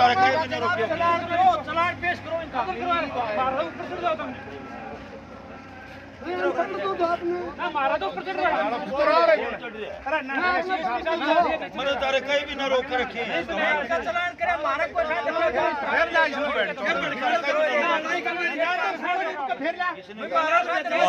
चलान पेश करो इनका। मारा तो ऊपर चढ़ रहा है। कहीं भी ना रोक कर रखिए। चलान करे मारा कोई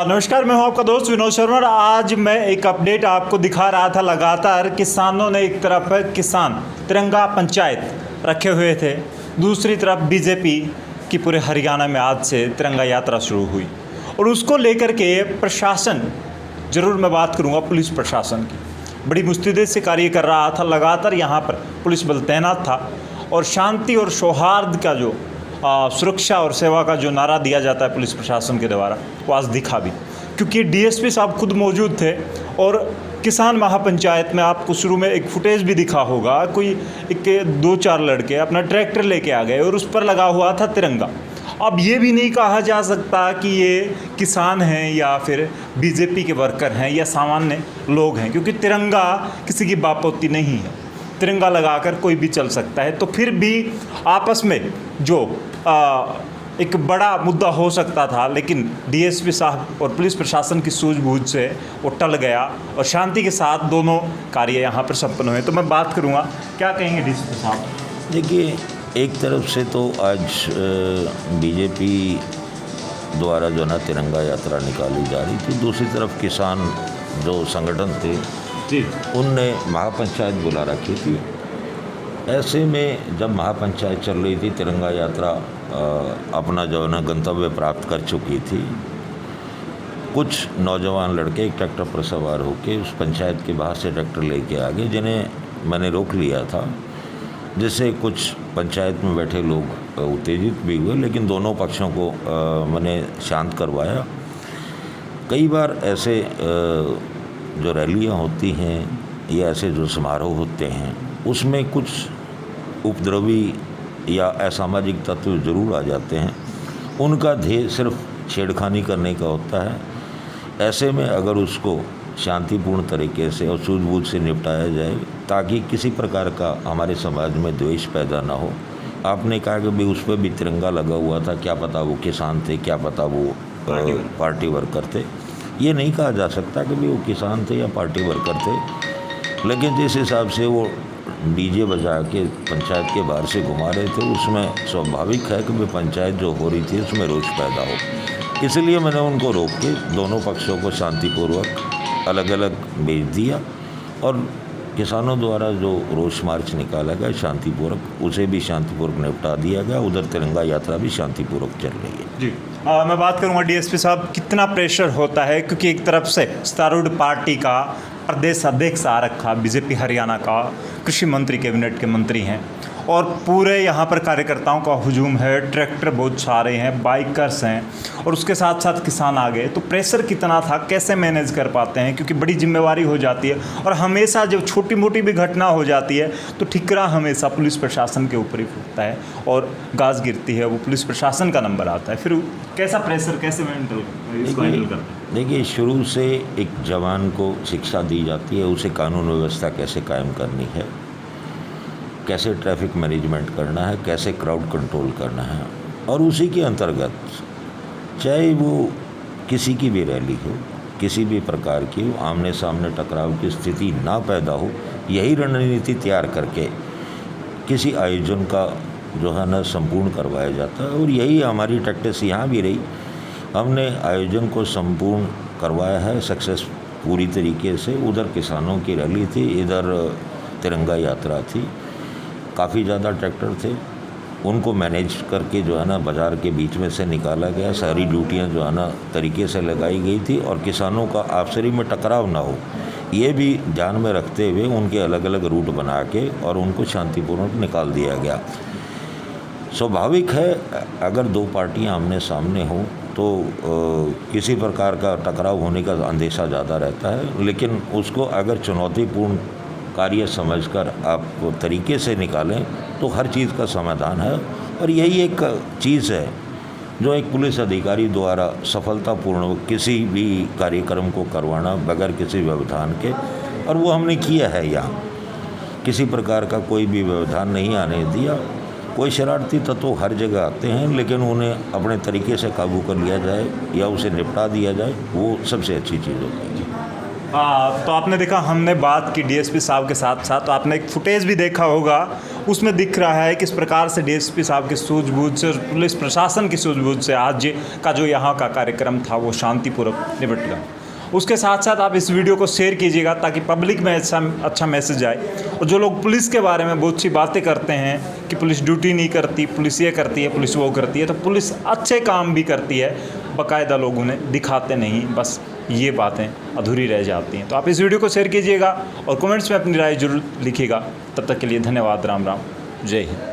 नमस्कार, मैं हूं आपका दोस्त विनोद शर्मा। आज मैं एक अपडेट आपको दिखा रहा था। लगातार किसानों ने एक तरफ किसान तिरंगा पंचायत रखे हुए थे, दूसरी तरफ बीजेपी की पूरे हरियाणा में आज से तिरंगा यात्रा शुरू हुई और उसको लेकर के प्रशासन, ज़रूर मैं बात करूंगा पुलिस प्रशासन की, बड़ी मुस्तैदी से कार्य कर रहा था। लगातार यहां पर पुलिस बल तैनात था और शांति और सौहार्द का जो सुरक्षा और सेवा का जो नारा दिया जाता है पुलिस प्रशासन के द्वारा, वो आज दिखा भी, क्योंकि डीएसपी साहब खुद मौजूद थे। और किसान महापंचायत में आपको शुरू में एक फुटेज भी दिखा होगा, कोई एक 2-4 लड़के अपना ट्रैक्टर लेके आ गए और उस पर लगा हुआ था तिरंगा। अब ये भी नहीं कहा जा सकता कि ये किसान हैं या फिर बीजेपी के वर्कर हैं या सामान्य लोग हैं, क्योंकि तिरंगा किसी की बापोती नहीं है। तिरंगा लगाकर कोई भी चल सकता है। तो फिर भी आपस में जो एक बड़ा मुद्दा हो सकता था, लेकिन डीएसपी साहब और पुलिस प्रशासन की सूझबूझ से वो टल गया और शांति के साथ दोनों कार्य यहाँ पर संपन्न हुए। तो मैं बात करूँगा, क्या कहेंगे डीएसपी साहब? देखिए, एक तरफ से तो आज बीजेपी द्वारा जो ना तिरंगा यात्रा निकाली जा रही थी, दूसरी तरफ किसान जो संगठन थे उनने महापंचायत बुला रखी थी। ऐसे में जब महापंचायत चल रही थी, तिरंगा यात्रा अपना जो है ना गंतव्य प्राप्त कर चुकी थी, कुछ नौजवान लड़के एक ट्रैक्टर पर सवार होकर उस पंचायत के बाहर से ट्रैक्टर लेके आ गए, जिन्हें मैंने रोक लिया था, जिससे कुछ पंचायत में बैठे लोग उत्तेजित भी हुए, लेकिन दोनों पक्षों को मैंने शांत करवाया। कई बार ऐसे जो रैलियां होती हैं या ऐसे जो समारोह होते हैं, उसमें कुछ उपद्रवी या असामाजिक तत्व ज़रूर आ जाते हैं। उनका ध्येय सिर्फ छेड़खानी करने का होता है। ऐसे में अगर उसको शांतिपूर्ण तरीके से और सूझबूझ से निपटाया जाए, ताकि किसी प्रकार का हमारे समाज में द्वेष पैदा ना हो। आपने कहा कि भाई उस पर भी तिरंगा लगा हुआ था, क्या पता वो किसान थे, क्या पता वो पार्टी वर्कर थे। ये नहीं कहा जा सकता कि भाई वो किसान थे या पार्टी वर्कर थे, लेकिन जिस हिसाब से वो डीजे बजा के पंचायत के बाहर से घुमा रहे थे, उसमें स्वाभाविक है कि भाई पंचायत जो हो रही थी उसमें रोष पैदा हो। इसलिए मैंने उनको रोक के दोनों पक्षों को शांतिपूर्वक अलग अलग भेज दिया और किसानों द्वारा जो रोष मार्च निकाला गया शांतिपूर्वक, उसे भी शांतिपूर्वक निपटा दिया गया। उधर तिरंगा यात्रा भी शांतिपूर्वक चल रही है। जी, मैं बात करूंगा डीएसपी साहब, कितना प्रेशर होता है, क्योंकि एक तरफ से सत्तारूढ़ पार्टी का प्रदेश अध्यक्ष आ रखा, बीजेपी हरियाणा का कृषि मंत्री, कैबिनेट के मंत्री हैं, और पूरे यहाँ पर कार्यकर्ताओं का हुजूम है, ट्रैक्टर बहुत सारे हैं, बाइकर्स हैं, और उसके साथ साथ किसान आ गए। तो प्रेशर कितना था, कैसे मैनेज कर पाते हैं, क्योंकि बड़ी जिम्मेवारी हो जाती है और हमेशा जब छोटी मोटी भी घटना हो जाती है तो ठिकरा हमेशा पुलिस प्रशासन के ऊपर ही फूटता है और गाज गिरती है, वो पुलिस प्रशासन का नंबर आता है। फिर कैसा प्रेशर, कैसे हैंडल करते हैं? देखिए, शुरू से एक जवान को शिक्षा दी जाती है, उसे कानून व्यवस्था कैसे कायम करनी है, कैसे ट्रैफिक मैनेजमेंट करना है, कैसे क्राउड कंट्रोल करना है, और उसी के अंतर्गत चाहे वो किसी की भी रैली हो, किसी भी प्रकार की हो, आमने सामने टकराव की स्थिति ना पैदा हो, यही रणनीति तैयार करके किसी आयोजन का जो है ना संपूर्ण करवाया जाता है। और यही हमारी प्रैक्टिस यहाँ भी रही। हमने आयोजन को संपूर्ण करवाया है, सक्सेस पूरी तरीके से। उधर किसानों की रैली थी, इधर तिरंगा यात्रा थी। काफ़ी ज़्यादा ट्रैक्टर थे, उनको मैनेज करके जो है ना बाज़ार के बीच में से निकाला गया। सारी ड्यूटियां जो है ना तरीके से लगाई गई थी और किसानों का आपसरी में टकराव ना हो, ये भी ध्यान में रखते हुए उनके अलग अलग रूट बना के और उनको शांतिपूर्वक निकाल दिया गया। स्वाभाविक है, अगर दो पार्टियां आमने सामने हों तो किसी प्रकार का टकराव होने का अंदेशा ज़्यादा रहता है, लेकिन उसको अगर चुनौतीपूर्ण कार्य समझकर आप तरीके से निकालें तो हर चीज़ का समाधान है। और यही एक चीज़ है जो एक पुलिस अधिकारी द्वारा सफलतापूर्ण किसी भी कार्यक्रम को करवाना बगैर किसी व्यवधान के, और वो हमने किया है। यहाँ किसी प्रकार का कोई भी व्यवधान नहीं आने दिया कोई शरारती तत्व हर जगह आते हैं, लेकिन उन्हें अपने तरीके से काबू कर लिया जाए या उसे निपटा दिया जाए, वो सबसे अच्छी चीज़ होती है। तो आपने देखा, हमने बात की डीएसपी साहब के साथ साथ, तो आपने एक फुटेज भी देखा होगा, उसमें दिख रहा है किस प्रकार से डीएसपी साहब की सूझबूझ से और पुलिस प्रशासन की सूझबूझ से आज का जो यहाँ का कार्यक्रम था वो शांतिपूर्वक निपट गया। उसके साथ साथ आप इस वीडियो को शेयर कीजिएगा ताकि पब्लिक में अच्छा मैसेज आए। और जो लोग पुलिस के बारे में बहुत सी बातें करते हैं कि पुलिस ड्यूटी नहीं करती, पुलिस ये करती है, पुलिस वो करती है, तो पुलिस अच्छे काम भी करती है, बाकायदा लोग उन्हें दिखाते नहीं, बस ये बातें अधूरी रह जाती हैं। तो आप इस वीडियो को शेयर कीजिएगा और कमेंट्स में अपनी राय जरूर लिखिएगा। तब तक के लिए धन्यवाद। राम राम, जय हिंद।